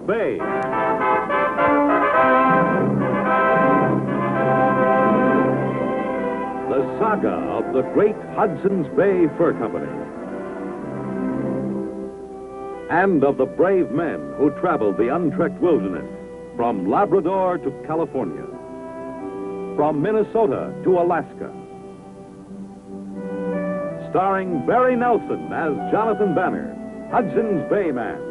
Bay. The saga of the great Hudson's Bay Fur Company. And of the brave men who traveled the untrekked wilderness from Labrador to California, from Minnesota to Alaska. Starring Barry Nelson as Jonathan Banner, Hudson's Bay Man.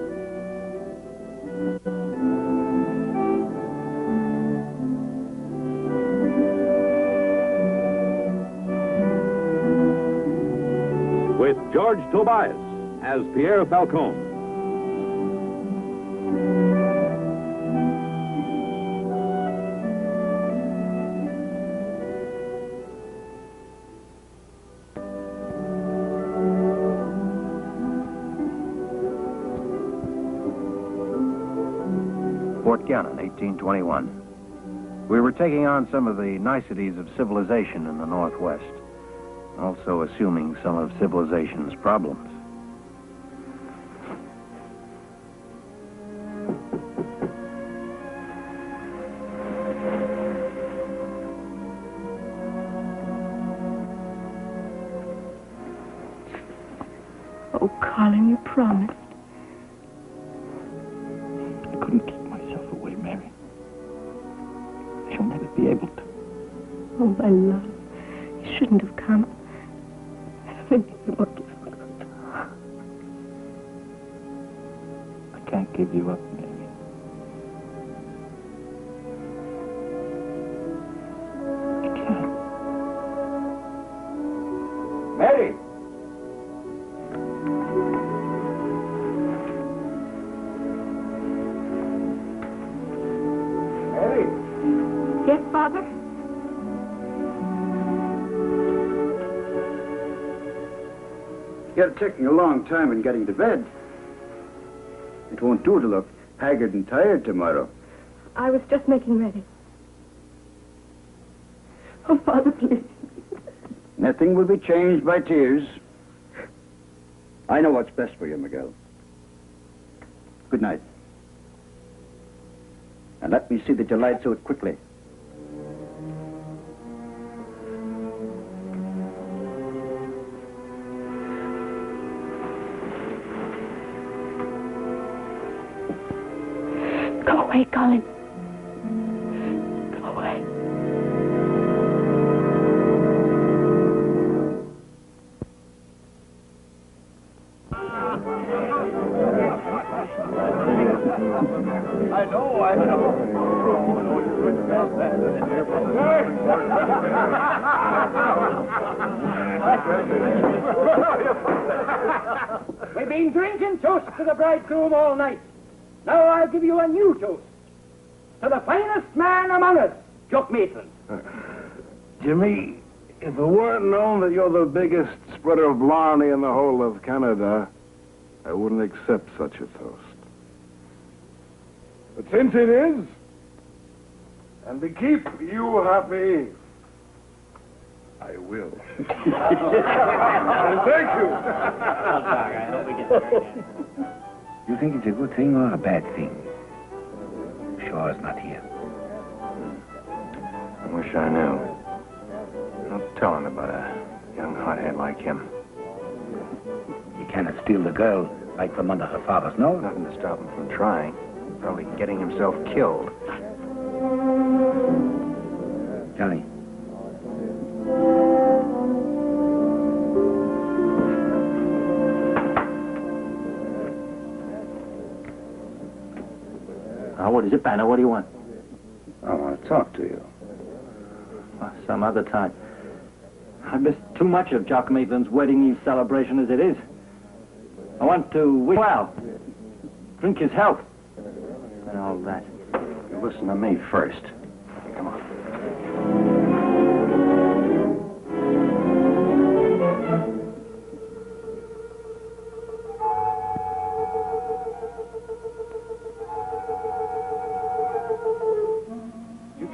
With George Tobias as Pierre Falcon. Fort Gannon, 1821. We were taking on some of the niceties of civilization in the Northwest, also assuming some of civilization's problems. Oh, Colin, you promised. I couldn't keep myself away, Mary. I shall never be able to. Oh, my love. You shouldn't have come. It makes me more difficult. I can't give you up, Mary. I can't. Mary! Yes, Father? You're taking a long time in getting to bed. It won't do to look haggard and tired tomorrow. I was just making ready. Oh, Father, please. Nothing will be changed by tears. I know what's best for you, Miguel. Good night. And let me see that you light suit quickly. Go away, Colin. Go away. I know. We've been drinking toast to the bridegroom all night. Now I'll give you a new toast. To the finest man among us, Jock Mason. Jimmy, if it weren't known that you're the biggest spreader of blarney in the whole of Canada, I wouldn't accept such a toast. But since it is, and to keep you happy, I will. And thank you. You think it's a good thing or a bad thing? Shaw's not here. I wish I knew. No telling about a young hothead like him. You cannot steal the girl right from under her father's nose. Nothing to stop him from trying. Probably getting himself killed. Johnny. What is it, Banner? What do you want? I want to talk to you. Some other time. I've missed too much of Jock Maitland's wedding eve celebration as it is. I want to wish well, drink his health, and all that. You listen to me first. Come on.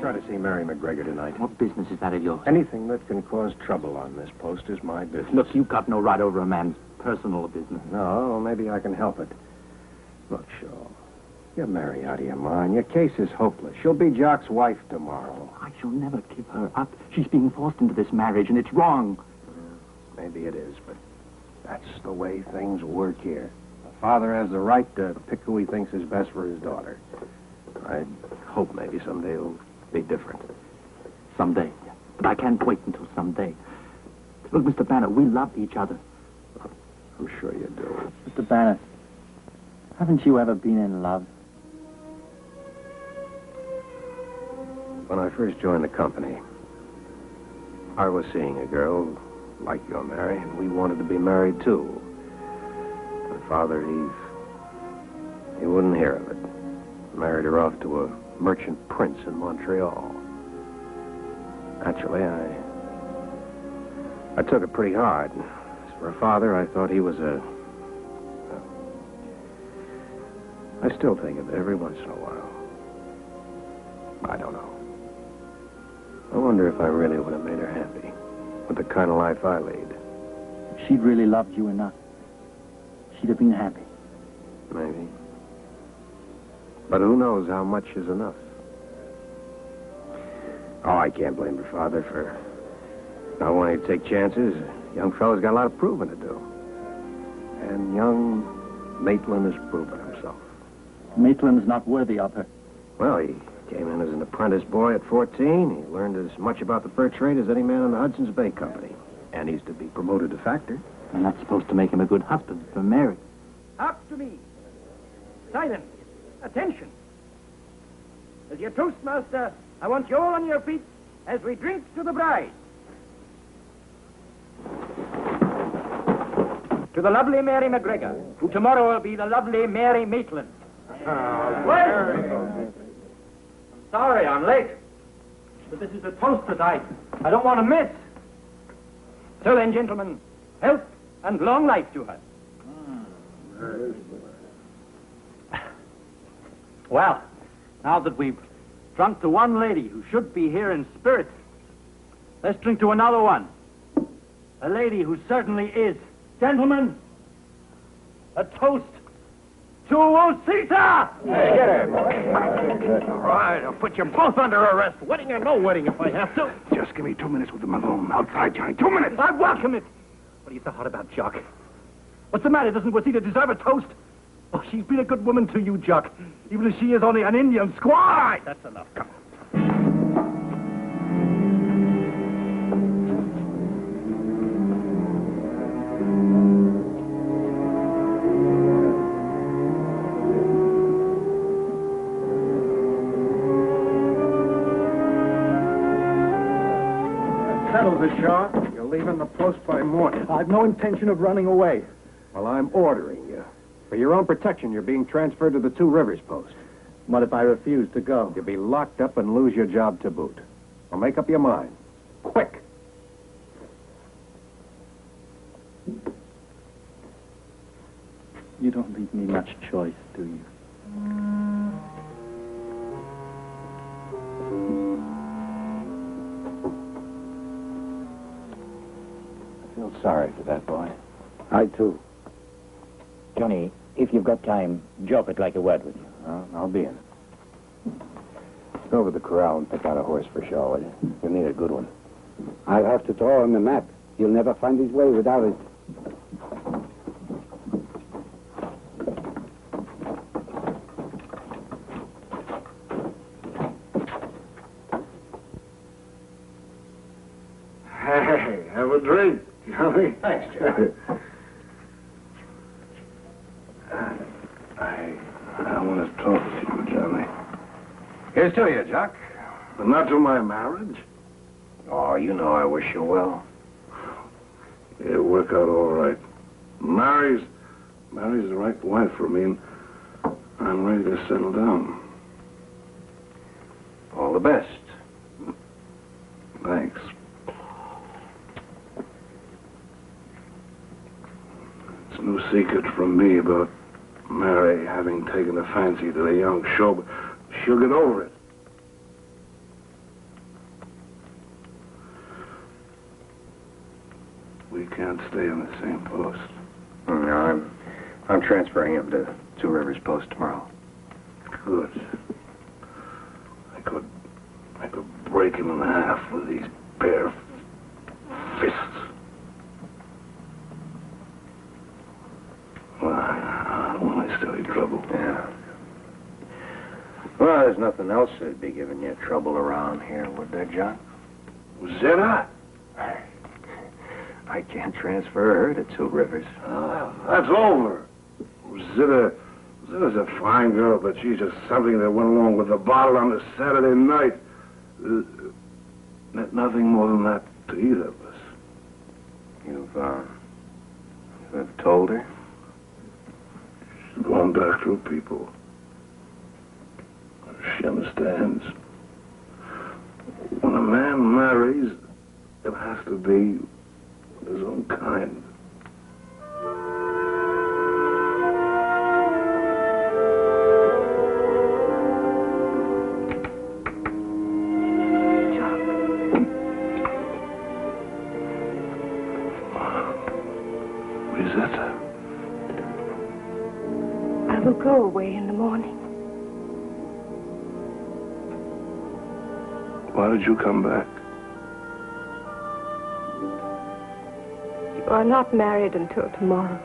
Try to see Maggie MacGregor tonight. What business is that of yours? Anything that can cause trouble on this post is my business. Look, you've got no right over a man's personal business. No, maybe I can help it. Look, Shaw, Get Mary out of your mind. Your case is hopeless. She'll be Jock's wife tomorrow. I shall never give her up. She's being forced into this marriage, and it's wrong. Maybe it is, but that's the way things work here. A father has the right to pick who he thinks is best for his daughter. I hope maybe someday it'll be different. Someday. But I can't wait until someday. Look, Mr. Banner, we love each other. I'm sure you do. Mr. Banner, haven't you ever been in love? When I first joined the company, I was seeing a girl like you're Mary, and we wanted to be married, too. My father, he wouldn't hear of it. Married her off to a merchant prince in Montreal. Actually, I took it pretty hard. As for a father, I thought he was I still think of it every once in a while. I don't know. I wonder if I really would have made her happy with the kind of life I lead. If she'd really loved you enough, she'd have been happy. Maybe. But who knows how much is enough? Oh, I can't blame her father for not wanting to take chances. Young fellow's got a lot of proving to do. And young Maitland has proven himself. Maitland's not worthy of her. Well, he came in as an apprentice boy at 14. He learned as much about the fur trade as any man in the Hudson's Bay Company. And he's to be promoted to factor. And that's supposed to make him a good husband for Mary. Up to me. Silence. Attention. As your toastmaster, I want you all on your feet as we drink to the bride. To the lovely Mary MacGregor, who tomorrow will be the lovely Mary Maitland. Sorry, I'm late. But this is a toast that I don't want to miss. So then, gentlemen, health and long life to her. Well, now that we've drunk to one lady who should be here in spirit, let's drink to another one. A lady who certainly is. Gentlemen, a toast to Oussita! Hey, get him. All right, I'll put you both under arrest. Wedding or no wedding if I have to. Just give me 2 minutes with the alone. Outside, Johnny. 2 minutes. I welcome it. What do you thought about Jock? What's the matter? Doesn't Oussita deserve a toast? Oh, she's been a good woman to you, Jock. Even if she is only an Indian squaw. All right, that's enough. Come on. Settles it, Shaw. You're leaving the post by morning. I've no intention of running away. Well, I'm ordering you. For your own protection, you're being transferred to the Two Rivers post. What if I refuse to go? You'll be locked up and lose your job to boot. Well, make up your mind. Quick. You don't leave me much choice, do you? I feel sorry for that boy. I, too. Johnny, if you've got time, Jock would like a word with you. I'll be in. Go over to the corral and pick out a horse for Shaw, will you? You'll need a good one. I'll have to draw him a map. He'll never find his way without it. Hey, have a drink, Johnny. Thanks, Johnny. I want to talk to you, Johnny. Here's to you, Jock. But not to my marriage. Oh, you know I wish you well. It'll work out all right. Mary's the right wife for me, and I'm ready to settle down. All the best. Thanks. It's no secret from me about Mary having taken a fancy to the young show, but she'll get over it. We can't stay on the same post. No, I'm transferring him to Two Rivers Post tomorrow. Good. I could break him in half with these bare fists. Well, I don't want to stir you trouble. Yeah. Well, there's nothing else that'd be giving you trouble around here, would there, Jock? Zeta? I can't transfer her to Two Rivers. That's over. Zeta's a fine girl, but she's just something that went along with the bottle on a Saturday night. Nothing more than that to either of us. You've told her? She's gone back through people. She understands. When a man marries, it has to be his own kind. I will go away in the morning. Why did you come back? You are not married until tomorrow.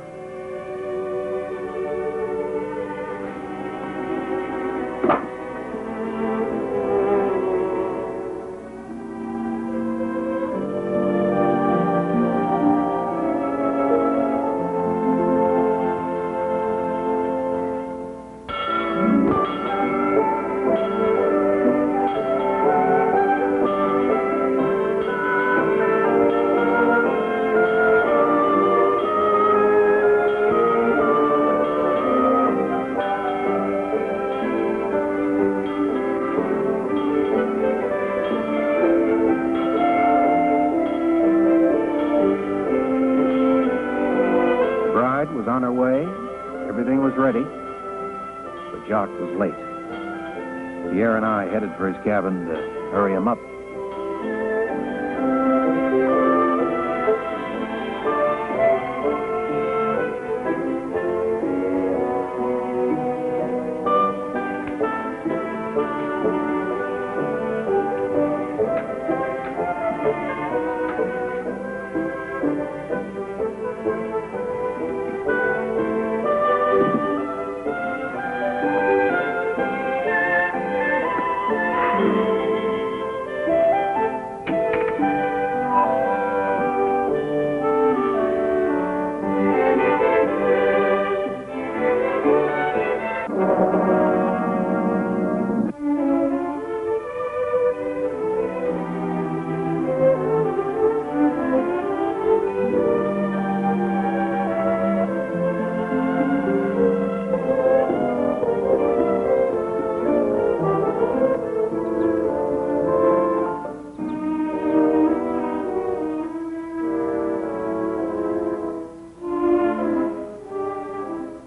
On her way. Everything was ready. But Jock was late. Pierre and I headed for his cabin to hurry him up.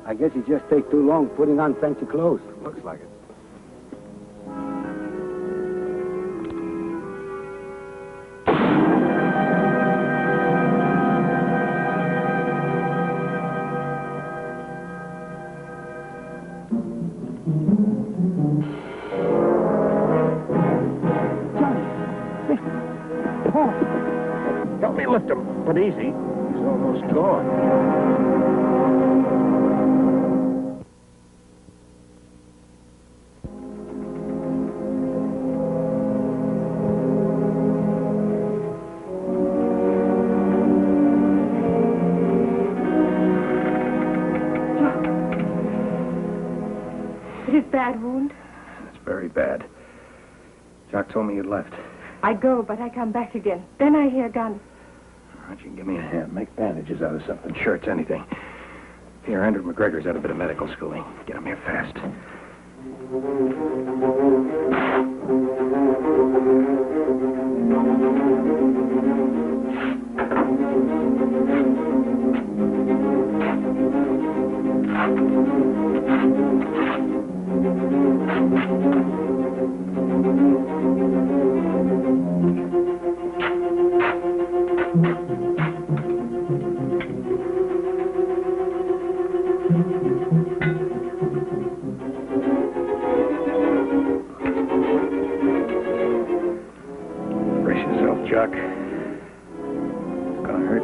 I guess you just take too long putting on fancy clothes. Looks like it. Help me lift him, but easy. He's almost gone. Bad wound? It's very bad. Jock told me you'd left. I go, but I come back again. Then I hear guns. All right, you can give me a hand. Make bandages out of something. Shirts, anything. Here, Andrew McGregor's had a bit of medical schooling. Get him here fast. yourself, Jock. It's gonna hurt.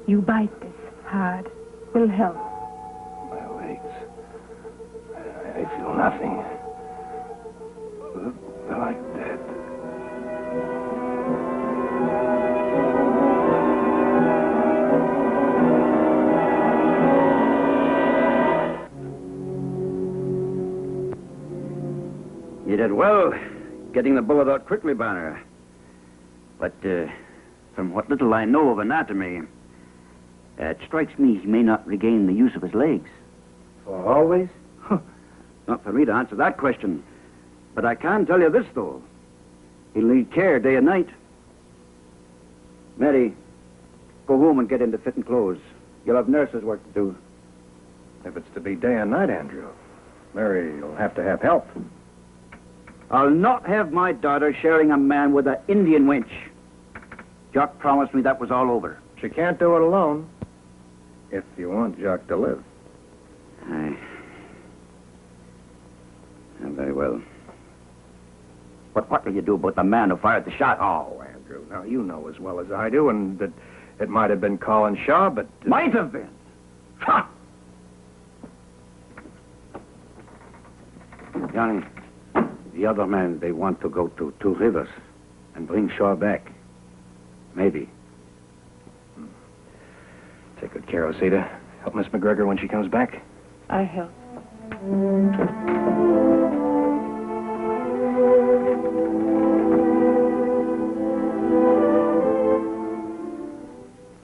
You bite this hard. Will help. My legs. They feel nothing. They're like dead. You did well getting the bullet out quickly, Banner. But from what little I know of anatomy, it strikes me he may not regain the use of his legs. For always? Not for me to answer that question. But I can tell you this, though. He'll need care day and night. Mary, go home and get into fitting clothes. You'll have nurse's work to do. If it's to be day and night, Andrew, Mary will have to have help. I'll not have my daughter sharing a man with an Indian wench. Jock promised me that was all over. She can't do it alone. If you want Jock to live. Aye. Very well. But what will you do about the man who fired the shot? Oh, Andrew, now you know as well as I do, and that it might have been Colin Shaw, but... Might have been. Ha! Johnny, the other men, they want to go to Two Rivers and bring Shaw back. Maybe. Take good care, Oussita. Help Miss MacGregor when she comes back. I help.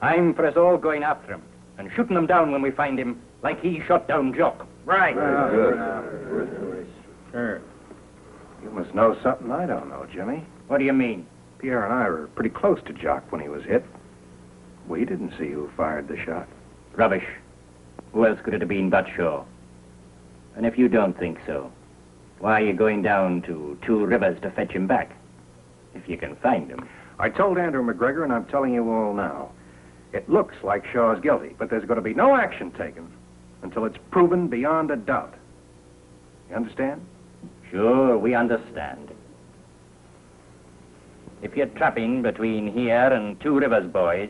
I'm for us all going after him and shooting him down when we find him, like he shot down Jock. Right. Good. Sure. You must know something I don't know, Jimmy. What do you mean? Pierre and I were pretty close to Jock when he was hit. We didn't see who fired the shot. Rubbish. Who else could it have been but Shaw? And if you don't think so, why are you going down to Two Rivers to fetch him back? If you can find him. I told Andrew MacGregor, and I'm telling you all now. It looks like Shaw's guilty, but there's going to be no action taken until it's proven beyond a doubt. You understand? Sure, we understand. If you're trapping between here and Two Rivers, boys,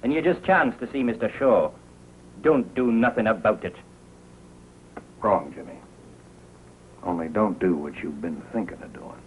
and you just chance to see Mr. Shaw, don't do nothing about it. Wrong, Jimmy. Only don't do what you've been thinking of doing.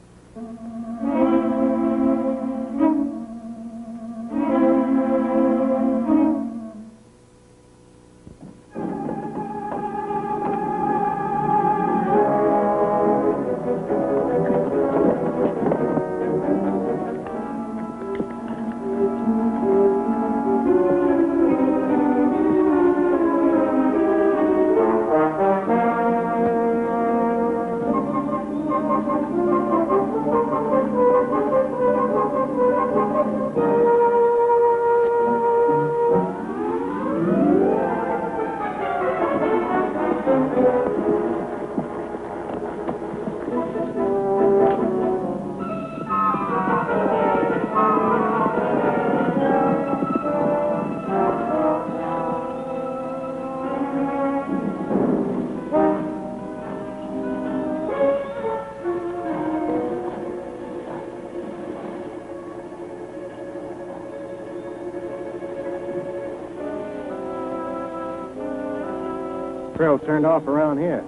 Trail turned off around here.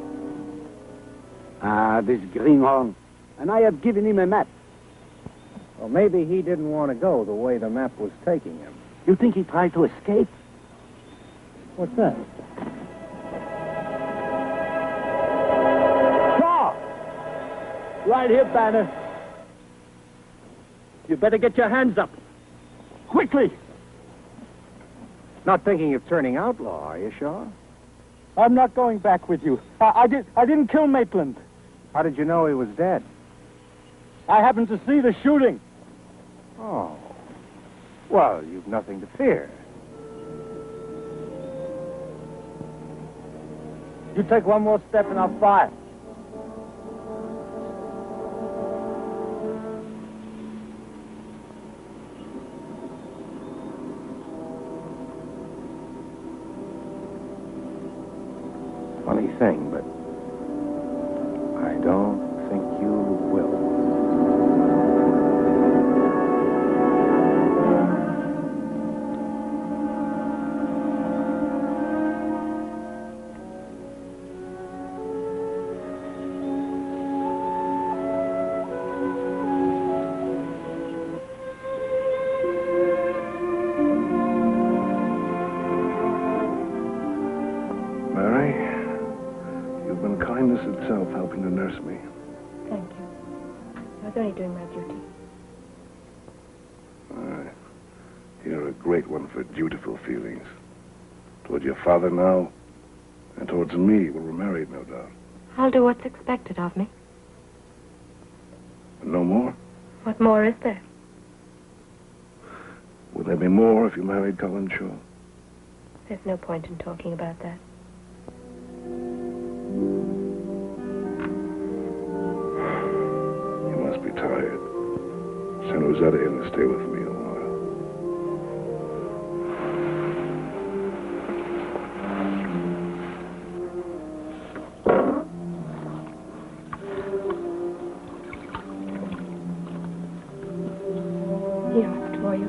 Ah, this greenhorn. And I have given him a map. Well, maybe he didn't want to go the way the map was taking him. You think he tried to escape? What's that? Shaw! Right here, Banner. You better get your hands up. Quickly! Not thinking of turning outlaw, are you, Shaw? I'm not going back with you. I didn't kill Maitland. How did you know he was dead? I happened to see the shooting. Oh. Well, you've nothing to fear. You take one more step and I'll fire. Funny thing, but I don't think you will. goodness itself helping to nurse me. Thank you. I was only doing my duty. You're a great one for dutiful feelings. Toward your father now, and towards me when we're married, no doubt. I'll do what's expected of me. No more? What more is there? Would there be more if you married Colin Shaw? There's no point in talking about that. You must be tired. Send Oussita in to stay with me a while. He asked for you.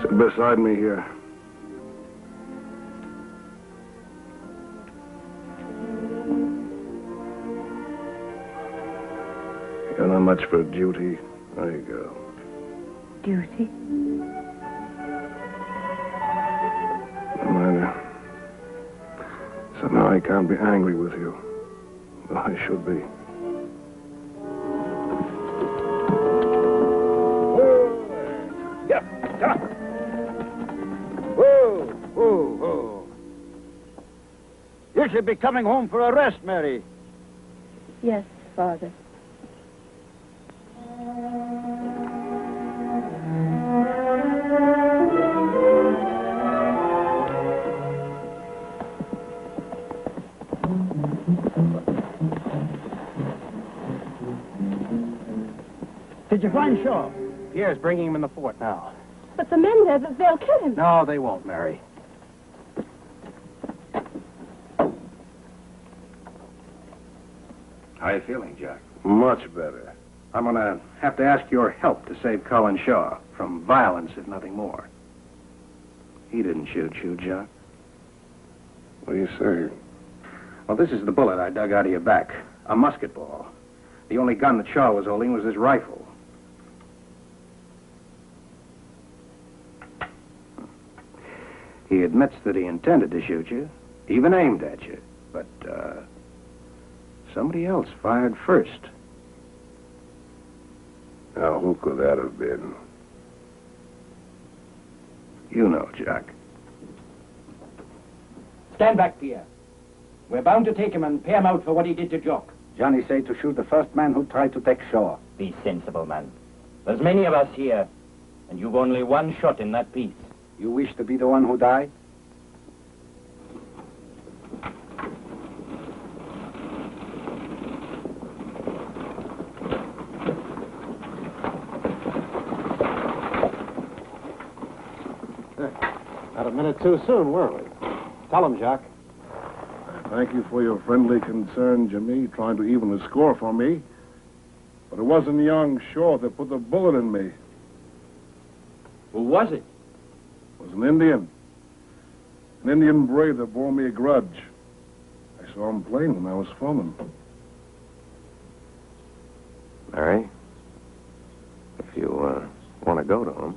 Sit beside me here. You're not much for duty. There you go. Duty? No matter. Somehow I can't be angry with you. Though I should be. Whoa. You should be coming home for a rest, Mary. Yes, Father. Did you find Shaw? Pierre's bringing him in the fort now. But the men there, they'll kill him. No, they won't, Mary. How are you feeling, Jock? Much better. I'm going to have to ask your help to save Colin Shaw from violence, if nothing more. He didn't shoot you, Jock. What do you say? Well, this is the bullet I dug out of your back. A musket ball. The only gun that Shaw was holding was his rifle. He admits that he intended to shoot you, even aimed at you. But, somebody else fired first. Now, who could that have been? You know, Jock. Stand back, Pierre. We're bound to take him and pay him out for what he did to Jock. Johnny say to shoot the first man who tried to take Shaw. Be sensible, man. There's many of us here, and you've only one shot in that piece. You wish to be the one who died? Not a minute too soon, were we? Tell him, Jock. Thank you for your friendly concern, Jimmy, trying to even the score for me. But it wasn't young Shaw that put the bullet in me. Who was it? It was an Indian. An Indian brave that bore me a grudge. I saw him plain when I was foreman. Mary, if you want to go to him.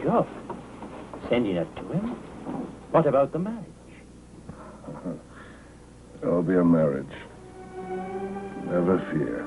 Jock, sending it to him? What about the marriage? There'll be a marriage. Never fear.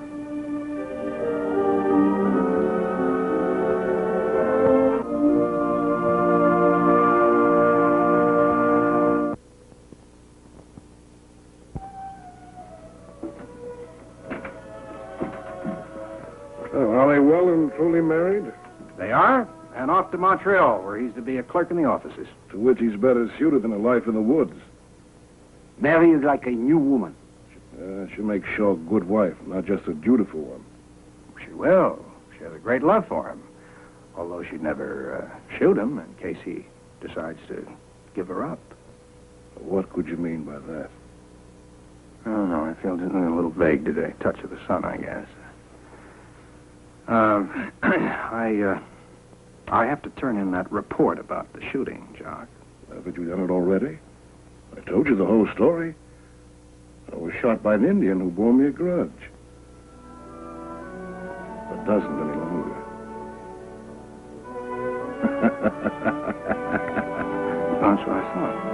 So, are they well and truly married? They are, and off to Montreal, where he's to be a clerk in the offices. To which he's better suited than a life in the woods. Mary is like a new woman. She'll make Shaw a good wife, not just a dutiful one. She will. She has a great love for him. Although she'd never shoot him in case he decides to give her up. What could you mean by that? I don't know. I feel just a little vague today. Touch of the sun, I guess. I have to turn in that report about the shooting, Jock. Haven't you done it already? I told you the whole story. I was shot by an Indian who bore me a grudge. doesn't any longer. That's what I thought.